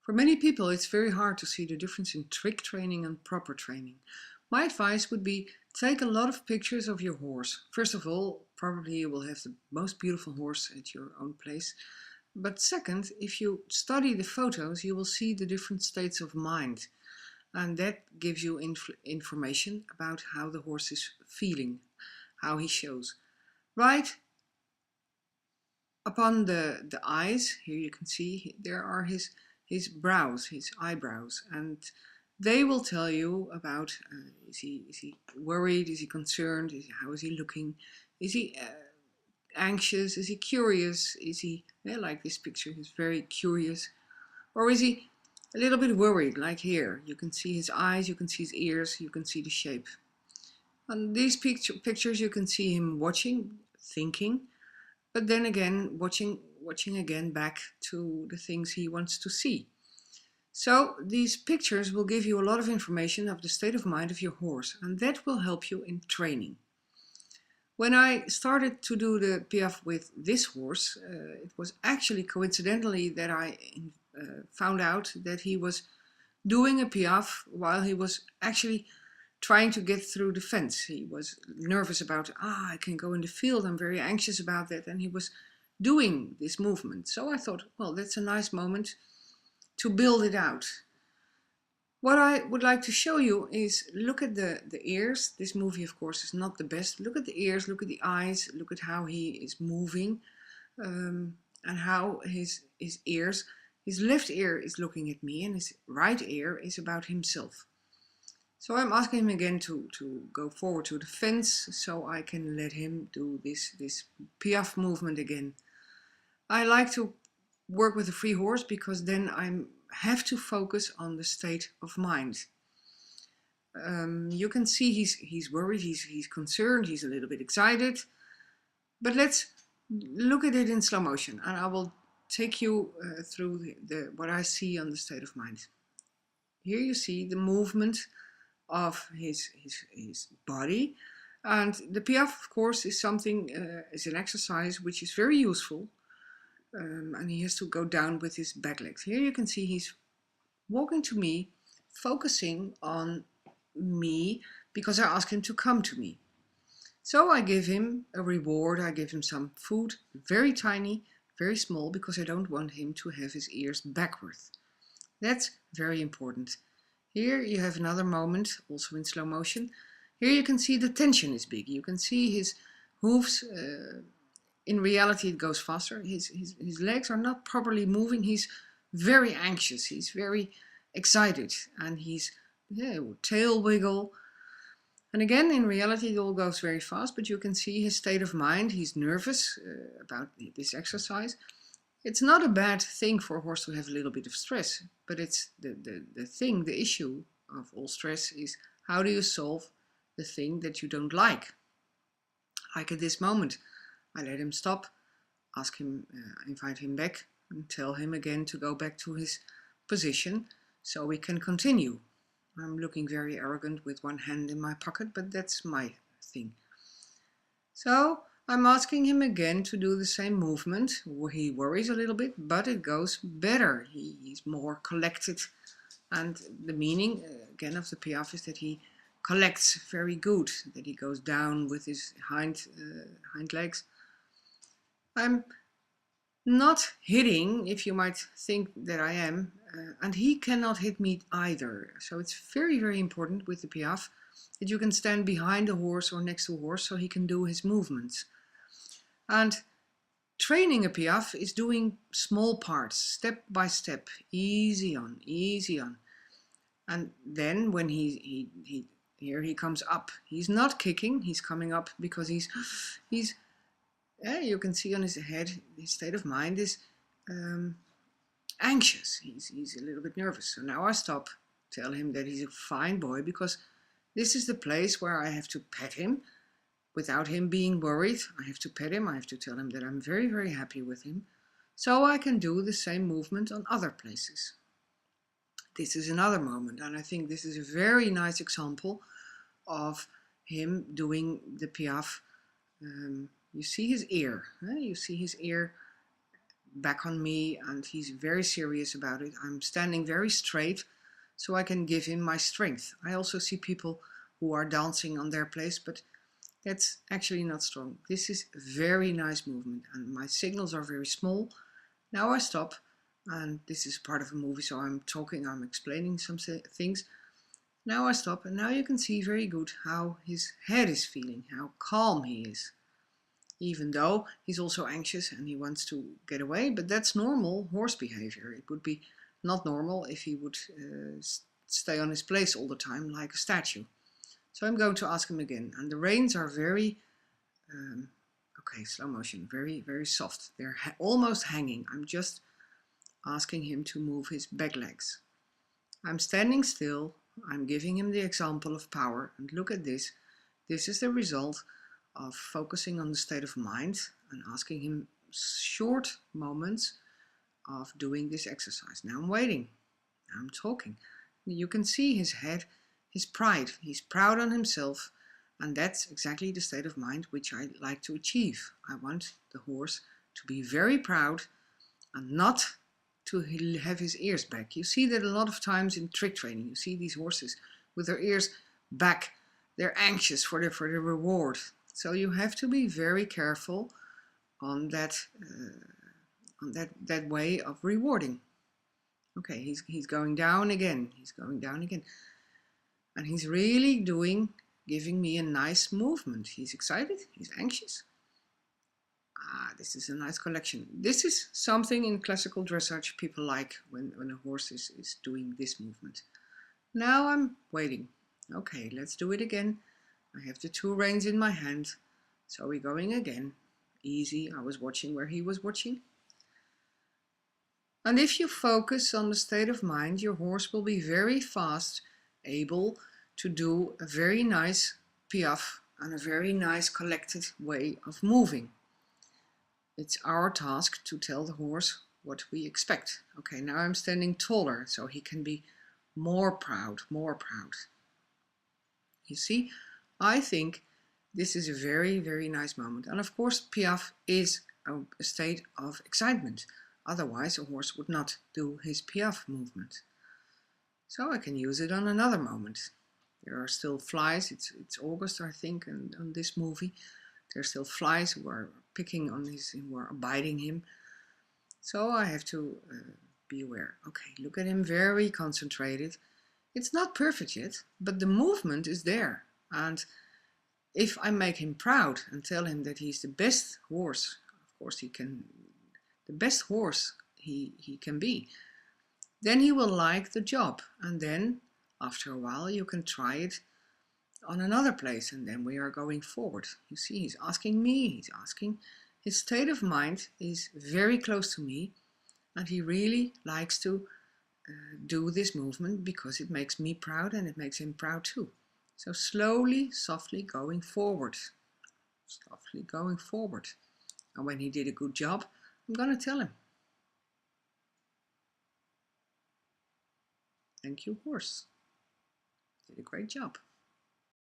For many people, it's very hard to see the difference in trick training and proper training. My advice would be take a lot of pictures of your horse. First of all, probably you will have the most beautiful horse at your own place. But second, if you study the photos, you will see the different states of mind. And that gives you information about how the horse is feeling, how he shows. Right upon the eyes, here you can see there are his brows, his eyebrows, and they will tell you about is he worried, is he concerned, how is he looking, is he anxious, is he curious, is he, like this picture, he's very curious, or is he a little bit worried, like here. You can see his eyes, you can see his ears, you can see the shape. On these pictures you can see him watching, thinking, but then again watching again back to the things he wants to see. So these pictures will give you a lot of information of the state of mind of your horse, and that will help you in training. When I started to do the Piaffe with this horse, it was actually coincidentally that I found out that he was doing a Piaffe while he was actually trying to get through the fence. He was nervous about, I can go in the field, I'm very anxious about that, and he was doing this movement. So I thought, well, that's a nice moment to build it out. What I would like to show you is, look at the ears. This movie, of course, is not the best. Look at the ears, look at the eyes, look at how he is moving, and how his ears, his left ear is looking at me and his right ear is about himself. So I'm asking him again to go forward to the fence so I can let him do this Piaffe movement again. I like to work with a free horse because then I have to focus on the state of mind. You can see he's worried, he's concerned, he's a little bit excited. But let's look at it in slow motion, and I will take you through what I see on the state of mind. Here you see the movement of his body, and the Piaffe, of course, is something, is an exercise which is very useful, and he has to go down with his back legs. Here you can see he's walking to me, focusing on me, because I ask him to come to me. So I give him a reward, I give him some food, very tiny, very small, because I don't want him to have his ears backwards. That's very important. Here you have another moment, also in slow motion. Here you can see the tension is big. You can see his hooves. In reality it goes faster. His legs are not properly moving. He's very anxious. He's very excited. And he's tail wiggle. And again, in reality it all goes very fast, but you can see his state of mind. He's nervous about this exercise. It's not a bad thing for a horse to have a little bit of stress, but it's the issue of all stress is, how do you solve the thing that you don't like? Like at this moment, I let him stop, ask him, invite him back, and tell him again to go back to his position so we can continue. I'm looking very arrogant with one hand in my pocket, but that's my thing. So I'm asking him again to do the same movement. He worries a little bit, but it goes better. He's more collected. And the meaning, again, of the Piaffe is that he collects very good, that he goes down with his hind legs. I'm not hitting, if you might think that I am, and he cannot hit me either. So it's very, very important with the Piaffe that you can stand behind a horse or next to a horse so he can do his movements. And training a Piaffe is doing small parts, step by step, easy on, easy on. And then when here he comes up, he's not kicking, he's coming up because he's you can see on his head, his state of mind is anxious. He's a little bit nervous. So now I stop, tell him that he's a fine boy, because this is the place where I have to pet him without him being worried. I have to pet him, I have to tell him that I'm very, very happy with him, so I can do the same movement on other places. This is another moment, and I think this is a very nice example of him doing the Piaffe. You see his ear, you see his ear back on me, and he's very serious about it. I'm standing very straight so I can give him my strength. I also see people who are dancing on their place, but that's actually not strong. This is very nice movement, and my signals are very small. Now I stop, and this is part of a movie, so I'm talking, I'm explaining some things. Now I stop, and now you can see very good how his head is feeling, how calm he is. Even though he's also anxious and he wants to get away, but that's normal horse behavior. It would be not normal if he would stay on his place all the time like a statue. So I'm going to ask him again, and the reins are very, okay, slow motion, very, very soft. They're almost hanging. I'm just asking him to move his back legs. I'm standing still. I'm giving him the example of power, and look at this. This is the result of focusing on the state of mind and asking him short moments of doing this exercise. Now I'm waiting. Now I'm talking. You can see his head, his pride. He's proud on himself, and that's exactly the state of mind which I like to achieve. I want the horse to be very proud and not to have his ears back. You see that a lot of times in trick training. You see these horses with their ears back. They're anxious for the reward. So you have to be very careful on that way of rewarding. Okay, he's going down again. He's going down again, and he's really giving me a nice movement. He's excited. He's anxious. This is a nice collection. This is something in classical dressage people like when a horse is doing this movement. Now I'm waiting. Okay, let's do it again. I have the two reins in my hand, so we're going again. Easy. I was watching where he was watching. And if you focus on the state of mind, your horse will be very fast able to do a very nice piaffe and a very nice collected way of moving. It's our task to tell the horse what we expect. Okay, now I'm standing taller so he can be more proud, more proud. You see, I think this is a very, very nice moment. And of course, piaffe is a state of excitement. Otherwise, a horse would not do his piaffe movement. So I can use it on another moment. There are still flies. It's August, I think, and on this movie. There's still flies who are picking on who are biting him. So I have to be aware. Okay, look at him, very concentrated. It's not perfect yet, but the movement is there. And if I make him proud and tell him that he's the best horse, of course he can, the best horse he can be, then he will like the job. And then after a while you can try it on another place, and then we are going forward. You see, he's asking me, he's asking, his state of mind is very close to me, and he really likes to do this movement because it makes me proud and it makes him proud too. So slowly, softly going forward. Softly going forward. And when he did a good job, I'm going to tell him. Thank you, horse. Did a great job.